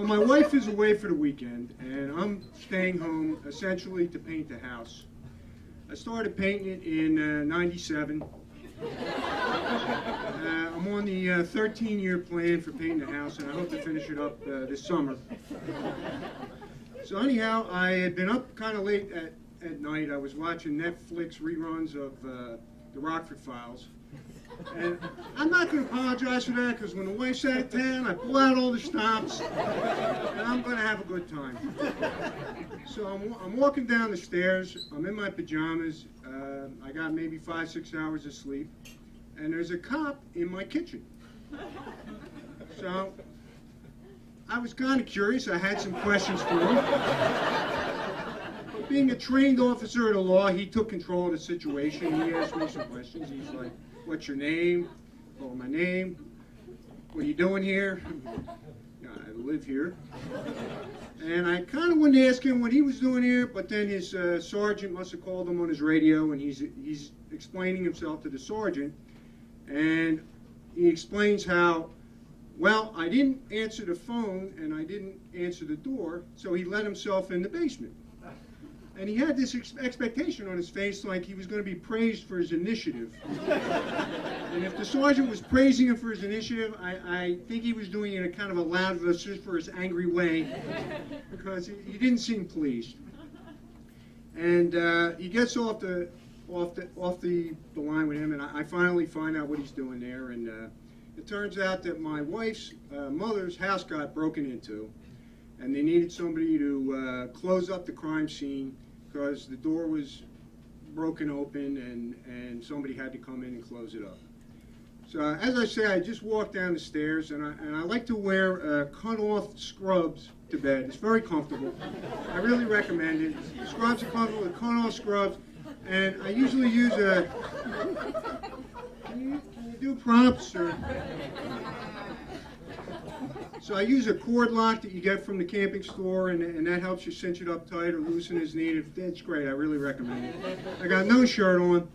So my wife is away for the weekend, and I'm staying home essentially to paint the house. I started painting it in '97. I'm on the 13-year plan for painting the house, and I hope to finish it up this summer. So anyhow, I had been up kind of late at night. I was watching Netflix reruns of the Rockford Files. And I'm not going to apologize for that, because when the wife's out of town, I pull out all the stops, and I'm going to have a good time. So I'm walking down the stairs. I'm in my pajamas. I got maybe 5-6 hours of sleep, and there's a cop in my kitchen. So I was kind of curious. I had some questions for him. But being a trained officer of the law, he took control of the situation. He asked me some questions. He's like, "What's your name?" "Oh, my name." "What are you doing here?" "I live here." And I kind of wanted to ask him what he was doing here, but then his sergeant must have called him on his radio, and he's explaining himself to the sergeant, and he explains how, well, I didn't answer the phone and I didn't answer the door, so he let himself in the basement. And he had this expectation on his face like he was going to be praised for his initiative. And if the sergeant was praising him for his initiative, I think he was doing it in a kind of a loud, vociferous, angry way, because he didn't seem pleased. And he gets off the line with him, and I finally find out what he's doing there. And it turns out that my wife's mother's house got broken into, and they needed somebody to close up the crime scene because the door was broken open, and somebody had to come in and close it up. So as I say, I just walked down the stairs, and I like to wear cut-off scrubs to bed. It's very comfortable. I really recommend it. Scrubs are comfortable with cut-off scrubs, and I usually use a... Can you do prompts? Or... So I use a cord lock that you get from the camping store, and that helps you cinch it up tight or loosen as needed. It's great. I really recommend it. I got no shirt on,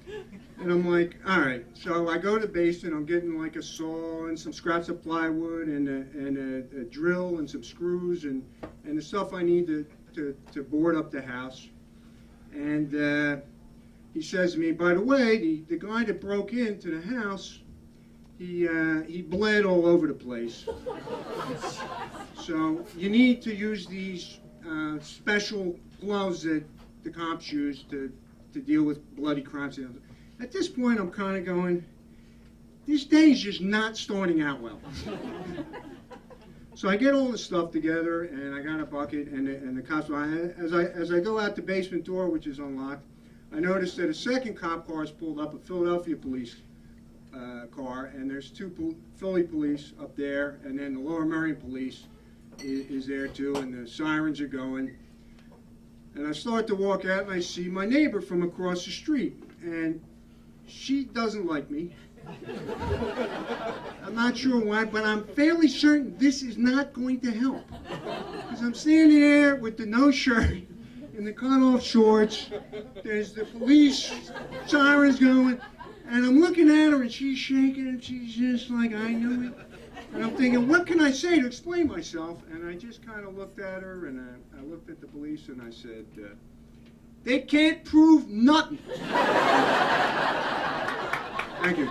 and I'm like, all right. So I go to the basement. I'm getting like a saw and some scraps of plywood and a drill and some screws and the stuff I need to board up the house. And he says to me, by the way, the guy that broke into the house, he bled all over the place. So you need to use these special gloves that the cops use to deal with bloody crimes. At this point, I'm kind of going, this day's just not starting out well. So I get all the stuff together, and I got a bucket, and the cops. As I go out the basement door, which is unlocked, I noticed that a second cop car is pulled up, a Philadelphia police car, and there's two Philly police up there, and then the Lower Merion police is there too, and the sirens are going. And I start to walk out, and I see my neighbor from across the street, and she doesn't like me. I'm not sure why, but I'm fairly certain this is not going to help, because I'm standing there with the no shirt and the cut-off shorts. There's the police sirens going. And I'm looking at her, and she's shaking, and she's just like, I knew it. And I'm thinking, what can I say to explain myself? And I just kind of looked at her, and I looked at the police, and I said, they can't prove nothing. Thank you.